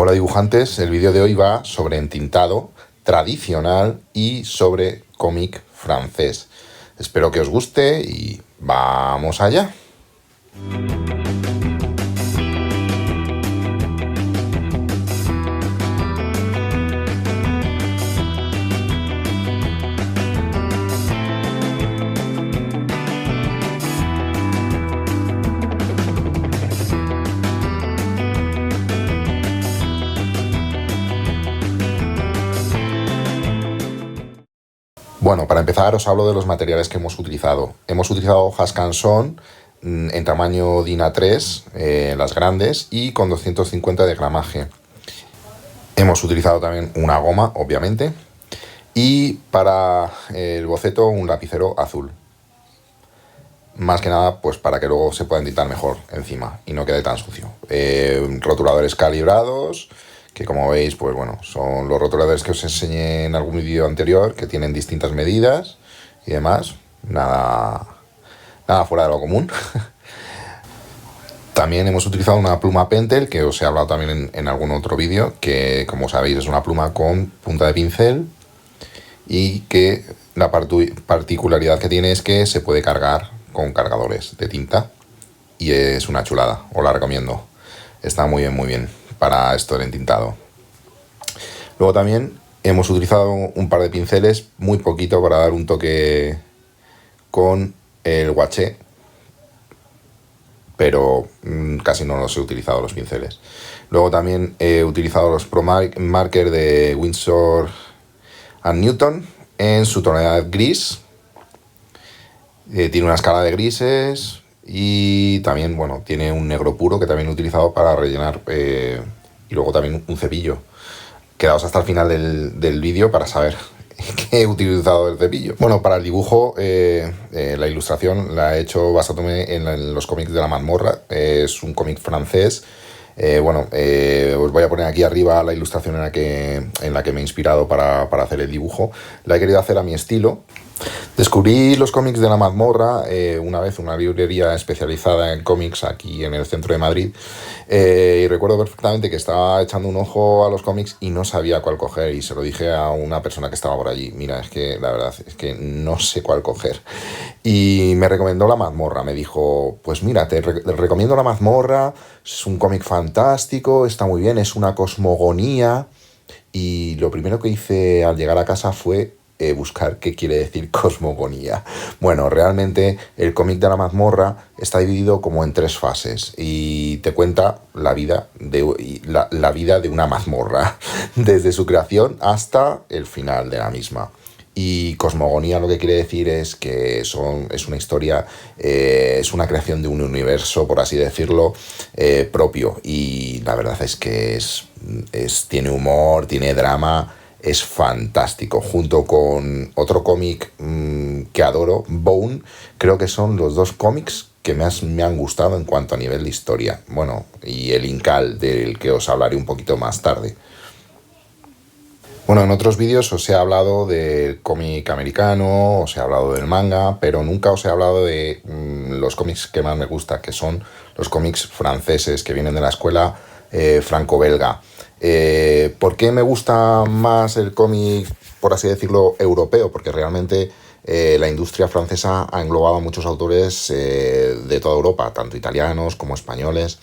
Hola dibujantes, el vídeo de hoy va sobre entintado tradicional y sobre cómic francés. Espero que os guste y vamos allá. Bueno, para empezar os hablo de los materiales que hemos utilizado. Hemos utilizado hojas Canson en tamaño DIN A3, las grandes, y con 250 de gramaje. Hemos utilizado también una goma, obviamente, y para el boceto un lapicero azul. Más que nada, pues para que luego se pueda entintar mejor encima y no quede tan sucio. Rotuladores calibrados, que como veis, pues bueno, son los rotuladores que os enseñé en algún vídeo anterior, que tienen distintas medidas y demás. Nada fuera de lo común. También hemos utilizado una pluma Pentel, que os he hablado también en algún otro vídeo, que como sabéis es una pluma con punta de pincel y que la particularidad que tiene es que se puede cargar con cargadores de tinta y es una chulada, os la recomiendo. Está muy bien para esto del entintado. Luego también hemos utilizado un par de pinceles, muy poquito, para dar un toque con el guaché, pero casi no los he utilizado los pinceles. Luego también he utilizado los Pro Marker de Winsor & Newton en su tonalidad gris. Tiene una escala de grises y también, bueno, tiene un negro puro que también he utilizado para rellenar, y luego también un cepillo. Quedaos hasta el final del vídeo para saber qué he utilizado el cepillo. Bueno, para el dibujo, la ilustración la he hecho basándome en los cómics de La Mazmorra. Es un cómic francés. Os voy a poner aquí arriba la ilustración en la que me he inspirado para hacer el dibujo. La he querido hacer a mi estilo. Descubrí los cómics de La Mazmorra una vez, una librería especializada en cómics aquí en el centro de Madrid, y recuerdo perfectamente que estaba echando un ojo a los cómics y no sabía cuál coger, y se lo dije a una persona que estaba por allí: mira, es que la verdad es que no sé cuál coger. Y me recomendó La Mazmorra, me dijo: pues mira, te recomiendo La Mazmorra, es un cómic fantástico, está muy bien, es una cosmogonía. Y lo primero que hice al llegar a casa fue buscar qué quiere decir cosmogonía. Bueno, realmente el cómic de La Mazmorra está dividido como en 3 fases y te cuenta la vida de una mazmorra, desde su creación hasta el final de la misma. Y cosmogonía lo que quiere decir es que es una historia, es una creación de un universo, por así decirlo, propio. Y la verdad es que tiene humor, tiene drama, es fantástico. Junto con otro cómic que adoro, Bone, creo que son los 2 cómics que me han gustado en cuanto a nivel de historia. Bueno, y el Incal, del que os hablaré un poquito más tarde. Bueno, en otros vídeos os he hablado del cómic americano, os he hablado del manga, pero nunca os he hablado de los cómics que más me gusta, que son los cómics franceses, que vienen de la escuela franco-belga. ¿Por qué me gusta más el cómic, por así decirlo, europeo? Porque realmente la industria francesa ha englobado a muchos autores de toda Europa, tanto italianos como españoles.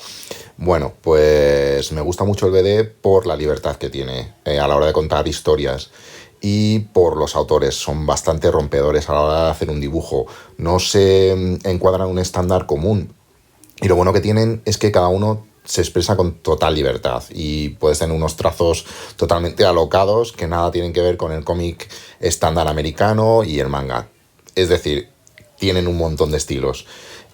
Bueno, pues me gusta mucho el BD por la libertad que tiene a la hora de contar historias, y por los autores. Son bastante rompedores a la hora de hacer un dibujo. No se encuadran en un estándar común. Y lo bueno que tienen es que cada uno se expresa con total libertad y puedes tener unos trazos totalmente alocados que nada tienen que ver con el cómic estándar americano y el manga. Es decir, tienen un montón de estilos.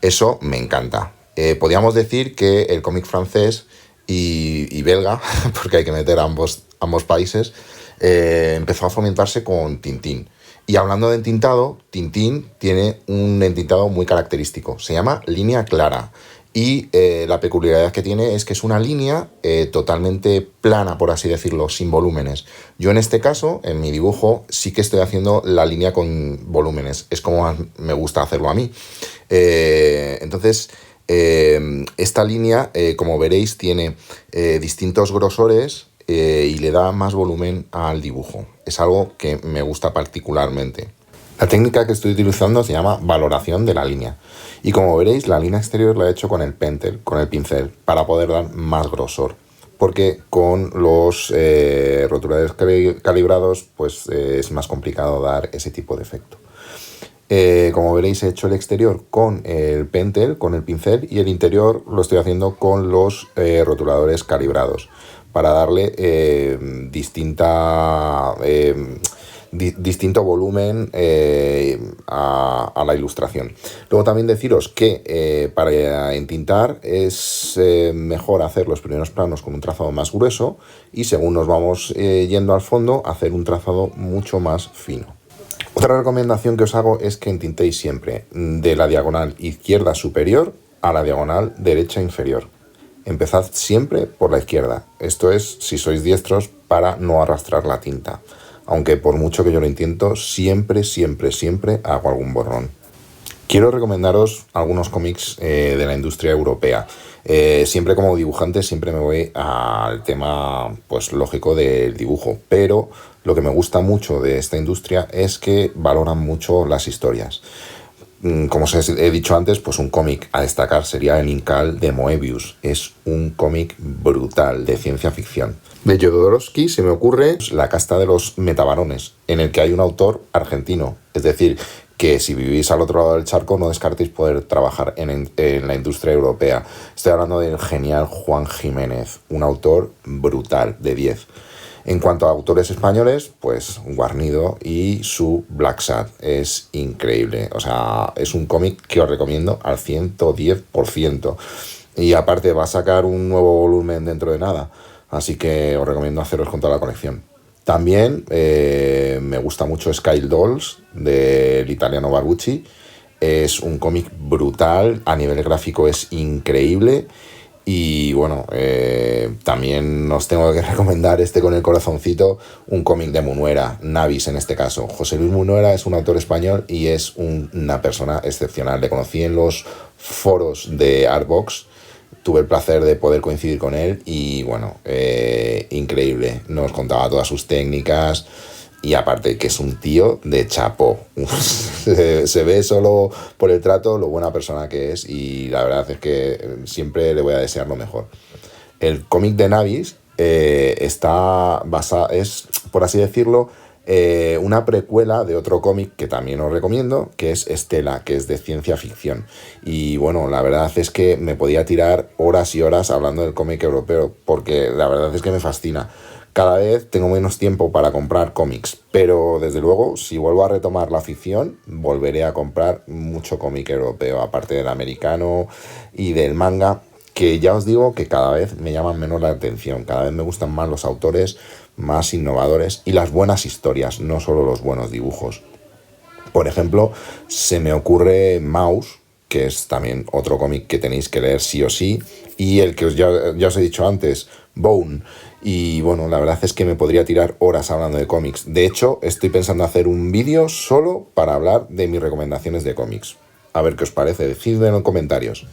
Eso me encanta. Podríamos decir que el cómic francés y belga, porque hay que meter ambos países, empezó a fomentarse con Tintín. Y hablando de entintado, Tintín tiene un entintado muy característico. Se llama línea clara. Y la peculiaridad que tiene es que es una línea totalmente plana, por así decirlo, sin volúmenes. Yo en este caso, en mi dibujo, sí que estoy haciendo la línea con volúmenes. Es como me gusta hacerlo a mí. Entonces, Esta línea, como veréis, tiene distintos grosores y le da más volumen al dibujo. Es algo que me gusta particularmente. La técnica que estoy utilizando se llama valoración de la línea. Y como veréis, la línea exterior la he hecho con el pentel, con el pincel, para poder dar más grosor. Porque con los rotuladores calibrados, pues es más complicado dar ese tipo de efecto. Como veréis, he hecho el exterior con el pentel, con el pincel, y el interior lo estoy haciendo con los rotuladores calibrados, para darle distinto volumen a la ilustración. Luego también deciros que para entintar es mejor hacer los primeros planos con un trazado más grueso y según nos vamos yendo al fondo, hacer un trazado mucho más fino. Otra recomendación que os hago es que entintéis siempre de la diagonal izquierda superior a la diagonal derecha inferior. Empezad siempre por la izquierda. Esto es, si sois diestros, para no arrastrar la tinta. Aunque por mucho que yo lo intento, siempre hago algún borrón. Quiero recomendaros algunos cómics de la industria europea. Siempre como dibujante, siempre me voy al tema, pues lógico, del dibujo. Pero lo que me gusta mucho de esta industria es que valoran mucho las historias. Como os he dicho antes, pues un cómic a destacar sería El Incal de Moebius. Es un cómic brutal de ciencia ficción. De Jodorowsky se me ocurre La casta de los metabarones, en el que hay un autor argentino. Es decir, que si vivís al otro lado del charco no descartéis poder trabajar en la industria europea. Estoy hablando del genial Juan Jiménez, un autor brutal, de 10. En cuanto a autores españoles, pues Guarnido y su Black Sad es increíble. O sea, es un cómic que os recomiendo al 110%. Y aparte va a sacar un nuevo volumen dentro de nada. Así que os recomiendo haceros con toda la colección. También me gusta mucho Sky Dolls del italiano Barbucci. Es un cómic brutal, a nivel gráfico es increíble. Y bueno, también os tengo que recomendar con el corazoncito, un cómic de Munuera, Navis en este caso. José Luis Munuera es un autor español y es una persona excepcional. Le conocí en los foros de Artbox, tuve el placer de poder coincidir con él y bueno, increíble. Nos contaba todas sus técnicas. Y aparte que es un tío de chapó. Se ve solo por el trato lo buena persona que es y la verdad es que siempre le voy a desear lo mejor. El cómic de Navis está basado, es, por así decirlo, una precuela de otro cómic que también os recomiendo, que es Estela, que es de ciencia ficción. Y bueno, la verdad es que me podía tirar horas y horas hablando del cómic europeo, porque la verdad es que me fascina. Cada vez tengo menos tiempo para comprar cómics, pero desde luego, si vuelvo a retomar la afición, volveré a comprar mucho cómic europeo, aparte del americano y del manga, que ya os digo que cada vez me llaman menos la atención, cada vez me gustan más los autores más innovadores y las buenas historias, no solo los buenos dibujos. Por ejemplo, se me ocurre Maus, que es también otro cómic que tenéis que leer sí o sí, y el que ya os he dicho antes, Bone. Y bueno, la verdad es que me podría tirar horas hablando de cómics. De hecho, estoy pensando hacer un vídeo solo para hablar de mis recomendaciones de cómics. A ver qué os parece, decidme en los comentarios.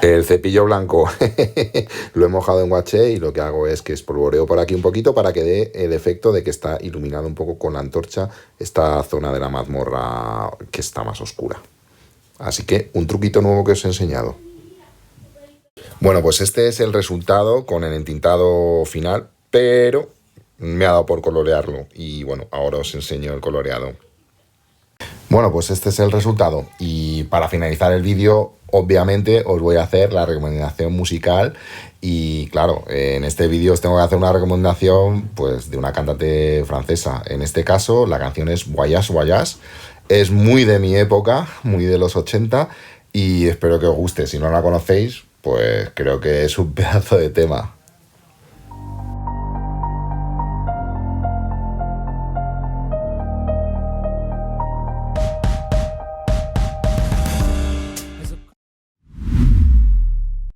El cepillo blanco lo he mojado en guaché y lo que hago es que espolvoreo por aquí un poquito para que dé el efecto de que está iluminado un poco con la antorcha esta zona de la mazmorra que está más oscura. Así que un truquito nuevo que os he enseñado. Bueno, pues este es el resultado con el entintado final, pero me ha dado por colorearlo y bueno, ahora os enseño el coloreado. Bueno, pues este es el resultado y para finalizar el vídeo, obviamente os voy a hacer la recomendación musical y claro, en este vídeo os tengo que hacer una recomendación pues de una cantante francesa. En este caso, la canción es Voyage Voyage, es muy de mi época, muy de los 80 y espero que os guste. Si no la conocéis, pues creo que es un pedazo de tema.